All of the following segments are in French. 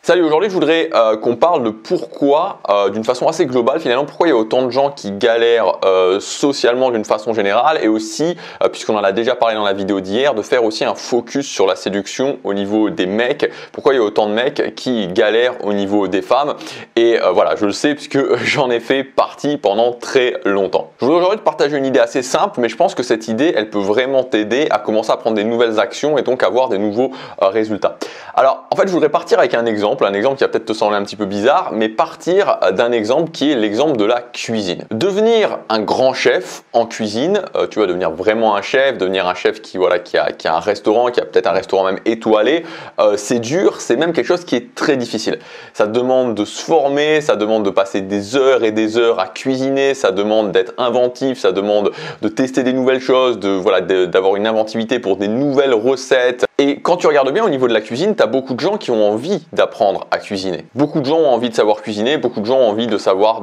Salut, aujourd'hui je voudrais qu'on parle de pourquoi, d'une façon assez globale finalement, pourquoi il y a autant de gens qui galèrent socialement d'une façon générale et aussi, puisqu'on en a déjà parlé dans la vidéo d'hier, de faire aussi un focus sur la séduction au niveau des mecs. Pourquoi il y a autant de mecs qui galèrent au niveau des femmes et voilà, je le sais puisque j'en ai fait partie pendant très longtemps. Je voudrais aujourd'hui te partager une idée assez simple, mais je pense que cette idée, elle peut vraiment t'aider à commencer à prendre des nouvelles actions et donc avoir des nouveaux résultats. Alors en fait, je voudrais partir avec un exemple qui va peut-être te sembler un petit peu bizarre, mais partir d'un exemple qui est l'exemple de la cuisine. Devenir un grand chef en cuisine, tu vas devenir vraiment un chef, devenir un chef qui a un restaurant, qui a peut-être un restaurant même étoilé, c'est dur, c'est même quelque chose qui est très difficile. Ça demande de se former, ça demande de passer des heures et des heures à cuisiner, ça demande d'être inventif, ça demande de tester des nouvelles choses, d'avoir une inventivité pour des nouvelles recettes. Et quand tu regardes bien au niveau de la cuisine, tu as beaucoup de gens qui ont envie d'apprendre à cuisiner. Beaucoup de gens ont envie de savoir cuisiner, beaucoup de gens ont envie de savoir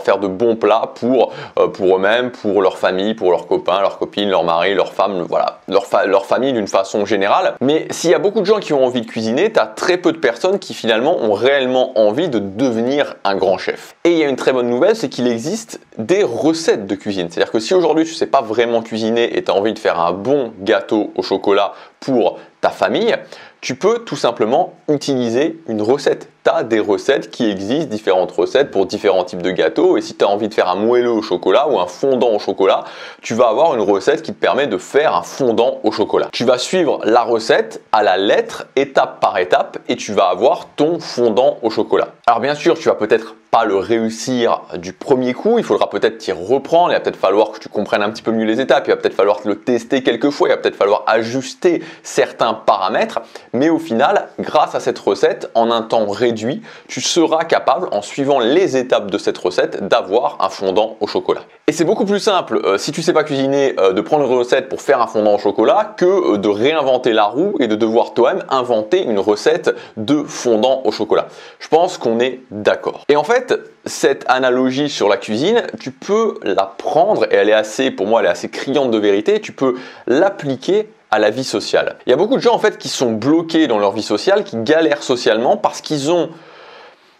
faire de bons plats pour eux-mêmes, pour leur famille, pour leurs copains, leurs copines, leurs maris, leurs femmes, leur famille d'une façon générale. Mais s'il y a beaucoup de gens qui ont envie de cuisiner, tu as très peu de personnes qui finalement ont réellement envie de devenir un grand chef. Et il y a une très bonne nouvelle, c'est qu'il existe des recettes de cuisine. C'est-à-dire que si aujourd'hui tu ne sais pas vraiment cuisiner et tu as envie de faire un bon gâteau au chocolat pour ta famille, tu peux tout simplement utiliser une recette. Tu as des recettes qui existent, différentes recettes pour différents types de gâteaux. Et si tu as envie de faire un moelleux au chocolat ou un fondant au chocolat, tu vas avoir une recette qui te permet de faire un fondant au chocolat. Tu vas suivre la recette à la lettre, étape par étape, et tu vas avoir ton fondant au chocolat. Alors bien sûr, tu vas peut-être pas le réussir du premier coup, il faudra peut-être t'y reprendre, il va peut-être falloir que tu comprennes un petit peu mieux les étapes, il va peut-être falloir le tester quelques fois, il va peut-être falloir ajuster certains paramètres, mais au final, grâce à cette recette, en un temps réduit, tu seras capable, en suivant les étapes de cette recette, d'avoir un fondant au chocolat. Et c'est beaucoup plus simple, si tu ne sais pas cuisiner, de prendre une recette pour faire un fondant au chocolat que de réinventer la roue et de devoir toi-même inventer une recette de fondant au chocolat. Je pense qu'on est d'accord. Et en fait, cette analogie sur la cuisine, tu peux la prendre et pour moi, elle est assez criante de vérité, tu peux l'appliquer à la vie sociale. Il y a beaucoup de gens en fait qui sont bloqués dans leur vie sociale, qui galèrent socialement parce qu'ils ont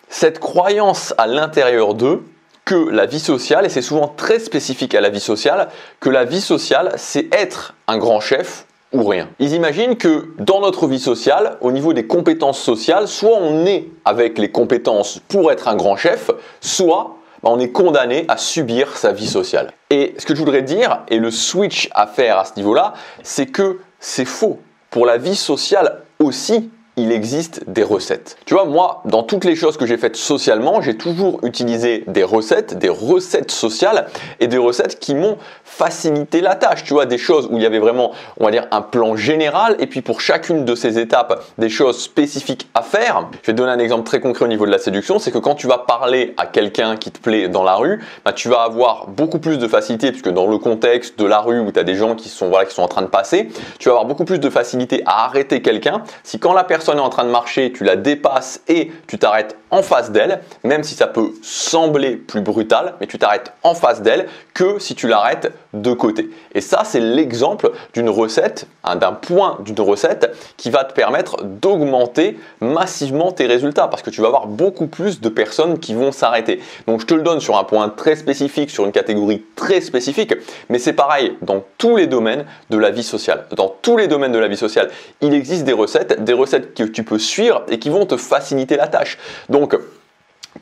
cette croyance à l'intérieur d'eux que la vie sociale, et c'est souvent très spécifique à la vie sociale, que la vie sociale, c'est être un grand chef ou rien. Ils imaginent que dans notre vie sociale, au niveau des compétences sociales, soit on est avec les compétences pour être un grand chef, soit on est condamné à subir sa vie sociale. Et ce que je voudrais dire, et le switch à faire à ce niveau-là, c'est que c'est faux. Pour la vie sociale aussi, il existe des recettes. Tu vois, moi, dans toutes les choses que j'ai faites socialement, j'ai toujours utilisé des recettes sociales et des recettes qui m'ont facilité la tâche. Tu vois, des choses où il y avait vraiment, on va dire, un plan général et puis pour chacune de ces étapes, des choses spécifiques à faire. Je vais te donner un exemple très concret au niveau de la séduction, c'est que quand tu vas parler à quelqu'un qui te plaît dans la rue, tu vas avoir beaucoup plus de facilité puisque dans le contexte de la rue où tu as des gens qui sont en train de passer, tu vas avoir beaucoup plus de facilité à arrêter quelqu'un si quand la personne est en train de marcher, tu la dépasses et tu t'arrêtes en face d'elle, même si ça peut sembler plus brutal, mais tu t'arrêtes en face d'elle que si tu l'arrêtes de côté. Et ça, c'est l'exemple d'une recette, d'un point d'une recette qui va te permettre d'augmenter massivement tes résultats parce que tu vas avoir beaucoup plus de personnes qui vont s'arrêter. Donc, je te le donne sur un point très spécifique, sur une catégorie très spécifique, mais c'est pareil dans tous les domaines de la vie sociale. Dans tous les domaines de la vie sociale, il existe des recettes que tu peux suivre et qui vont te faciliter la tâche. Donc, tu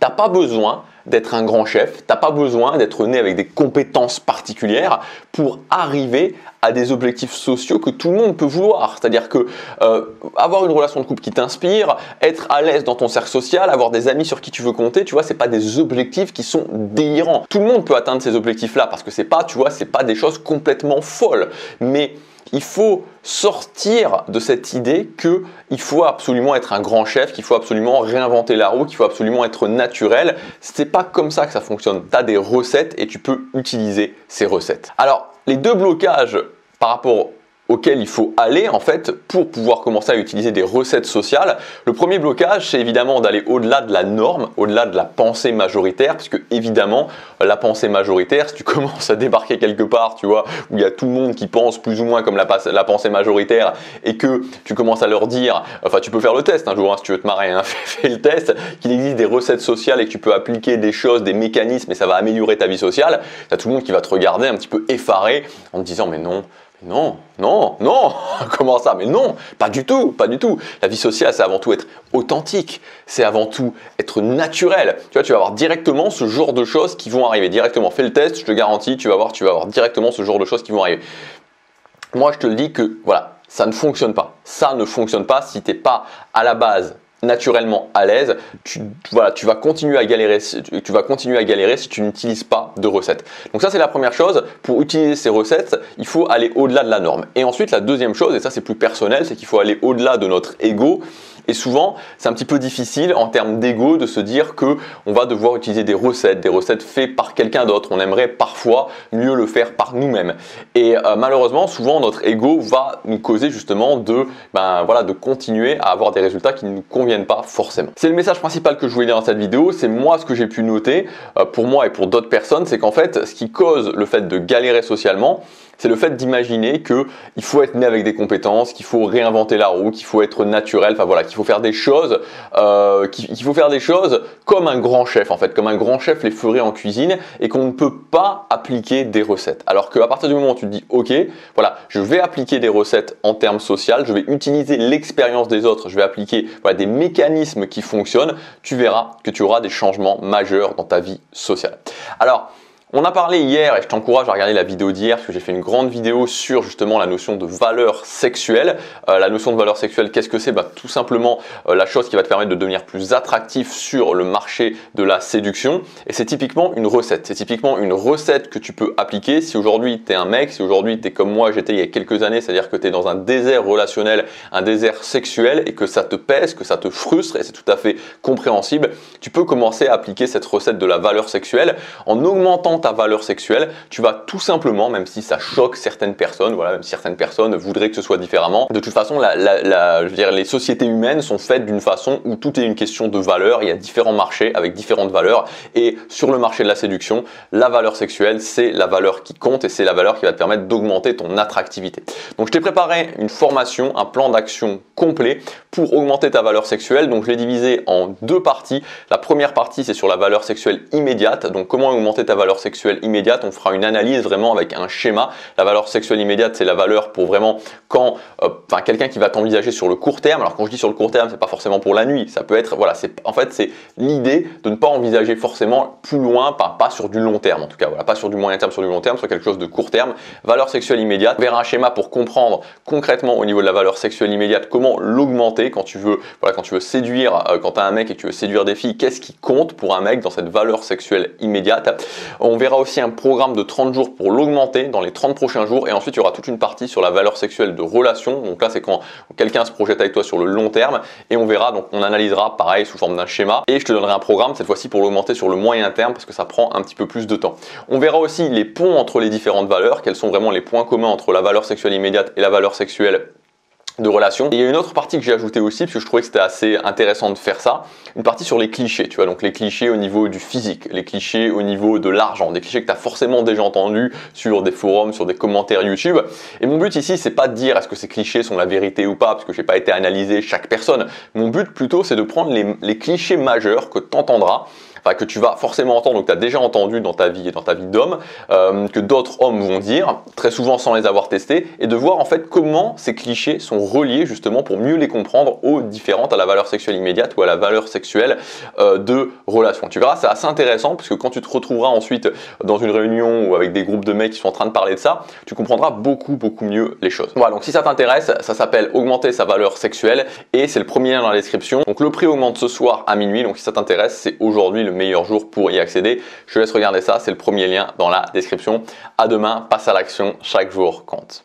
n'as pas besoin d'être un grand chef, tu n'as pas besoin d'être né avec des compétences particulières pour arriver à des objectifs sociaux que tout le monde peut vouloir. C'est-à-dire que avoir une relation de couple qui t'inspire, être à l'aise dans ton cercle social, avoir des amis sur qui tu veux compter, tu vois, c'est pas des objectifs qui sont délirants. Tout le monde peut atteindre ces objectifs-là parce que c'est pas des choses complètement folles. Mais il faut sortir de cette idée qu'il faut absolument être un grand chef, qu'il faut absolument réinventer la roue, qu'il faut absolument être naturel. C'est pas comme ça que ça fonctionne. Tu as des recettes et tu peux utiliser ces recettes. Alors, les deux blocages par rapport auquel il faut aller en fait pour pouvoir commencer à utiliser des recettes sociales. Le premier blocage, c'est évidemment d'aller au-delà de la norme, au-delà de la pensée majoritaire, puisque évidemment la pensée majoritaire, si tu commences à débarquer quelque part, tu vois, où il y a tout le monde qui pense plus ou moins comme la pensée majoritaire et que tu commences à leur dire, enfin tu peux faire le test un jour, hein, si tu veux te marrer, hein, fais le test, qu'il existe des recettes sociales et que tu peux appliquer des choses, des mécanismes et ça va améliorer ta vie sociale, tu as tout le monde qui va te regarder un petit peu effaré en te disant mais non, non, non, non, comment ça? Mais non, pas du tout, pas du tout. La vie sociale, c'est avant tout être authentique, c'est avant tout être naturel. Tu vois, tu vas avoir directement ce genre de choses qui vont arriver. Directement, fais le test, je te garantis, tu vas voir directement ce genre de choses qui vont arriver. Moi, je te le dis que, voilà, ça ne fonctionne pas. Ça ne fonctionne pas si tu n'es pas à la base naturellement à l'aise, tu vas continuer à galérer si tu n'utilises pas de recettes. Donc ça c'est la première chose, pour utiliser ces recettes, il faut aller au-delà de la norme. Et ensuite la deuxième chose, et ça c'est plus personnel, c'est qu'il faut aller au-delà de notre ego. Et souvent, c'est un petit peu difficile en termes d'ego de se dire que on va devoir utiliser des recettes faites par quelqu'un d'autre. On aimerait parfois mieux le faire par nous-mêmes. Et malheureusement, souvent notre ego va nous causer justement de continuer à avoir des résultats qui ne nous conviennent pas forcément. C'est le message principal que je voulais dire dans cette vidéo. C'est moi ce que j'ai pu noter pour moi et pour d'autres personnes, c'est qu'en fait, ce qui cause le fait de galérer socialement, c'est le fait d'imaginer qu'il faut être né avec des compétences, qu'il faut réinventer la roue, qu'il faut être naturel, enfin voilà, qu'il faut faire des choses, comme un grand chef en fait, comme un grand chef les ferait en cuisine et qu'on ne peut pas appliquer des recettes. Alors qu'à partir du moment où tu te dis ok, voilà, je vais appliquer des recettes en termes social, je vais utiliser l'expérience des autres, je vais appliquer des mécanismes qui fonctionnent, tu verras que tu auras des changements majeurs dans ta vie sociale. Alors, on a parlé hier, et je t'encourage à regarder la vidéo d'hier, parce que j'ai fait une grande vidéo sur justement la notion de valeur sexuelle. La notion de valeur sexuelle, qu'est-ce que c'est? Tout simplement la chose qui va te permettre de devenir plus attractif sur le marché de la séduction. Et c'est typiquement une recette. C'est typiquement une recette que tu peux appliquer si aujourd'hui tu es un mec, si aujourd'hui tu es comme moi, j'étais il y a quelques années, c'est-à-dire que tu es dans un désert relationnel, un désert sexuel et que ça te pèse, que ça te frustre, et c'est tout à fait compréhensible. Tu peux commencer à appliquer cette recette de la valeur sexuelle en augmentant ta valeur sexuelle. Tu vas tout simplement, même si ça choque certaines personnes, voilà, même si certaines personnes voudraient que ce soit différemment, de toute façon, je veux dire, les sociétés humaines sont faites d'une façon où tout est une question de valeur. Il y a différents marchés avec différentes valeurs et sur le marché de la séduction, la valeur sexuelle, c'est la valeur qui compte et c'est la valeur qui va te permettre d'augmenter ton attractivité. Donc, je t'ai préparé une formation, un plan d'action complet pour augmenter ta valeur sexuelle. Donc, je l'ai divisé en deux parties. La première partie, c'est sur la valeur sexuelle immédiate. Donc, comment augmenter ta valeur sexuelle immédiate. On fera une analyse vraiment avec un schéma. La valeur sexuelle immédiate, c'est la valeur pour vraiment quand quelqu'un qui va t'envisager sur le court terme. Alors quand je dis sur le court terme, c'est pas forcément pour la nuit. Ça peut être, voilà, c'est l'idée de ne pas envisager forcément plus loin, pas sur du long terme en tout cas. Voilà, pas sur du moyen terme, sur du long terme, sur quelque chose de court terme. Valeur sexuelle immédiate. On verra un schéma pour comprendre concrètement au niveau de la valeur sexuelle immédiate comment l'augmenter quand tu veux séduire, quand tu as un mec et que tu veux séduire des filles. Qu'est-ce qui compte pour un mec dans cette valeur sexuelle immédiate? On verra aussi un programme de 30 jours pour l'augmenter dans les 30 prochains jours et ensuite il y aura toute une partie sur la valeur sexuelle de relation. Donc là c'est quand quelqu'un se projette avec toi sur le long terme et on verra, donc on analysera pareil sous forme d'un schéma et je te donnerai un programme cette fois-ci pour l'augmenter sur le moyen terme parce que ça prend un petit peu plus de temps. On verra aussi les ponts entre les différentes valeurs, quels sont vraiment les points communs entre la valeur sexuelle immédiate et la valeur sexuelle de relation. Et il y a une autre partie que j'ai ajoutée aussi parce que je trouvais que c'était assez intéressant de faire ça, une partie sur les clichés, tu vois, donc les clichés au niveau du physique, les clichés au niveau de l'argent, des clichés que tu as forcément déjà entendus sur des forums, sur des commentaires YouTube. Et mon but ici, c'est pas de dire est-ce que ces clichés sont la vérité ou pas, parce que j'ai pas été analysé chaque personne. Mon but plutôt, c'est de prendre les clichés majeurs que tu entendras, que tu vas forcément entendre, donc tu as déjà entendu dans ta vie et dans ta vie d'homme, que d'autres hommes vont dire, très souvent sans les avoir testés, et de voir en fait comment ces clichés sont reliés justement pour mieux les comprendre aux différentes, à la valeur sexuelle immédiate ou à la valeur sexuelle de relation. Tu verras, c'est assez intéressant parce que quand tu te retrouveras ensuite dans une réunion ou avec des groupes de mecs qui sont en train de parler de ça, tu comprendras beaucoup mieux les choses. Voilà, donc si ça t'intéresse, ça s'appelle augmenter sa valeur sexuelle et c'est le premier lien dans la description. Donc le prix augmente ce soir à minuit, donc si ça t'intéresse, c'est aujourd'hui le meilleur jour pour y accéder. Je te laisse regarder ça, c'est le premier lien dans la description. À demain, passe à l'action, chaque jour compte.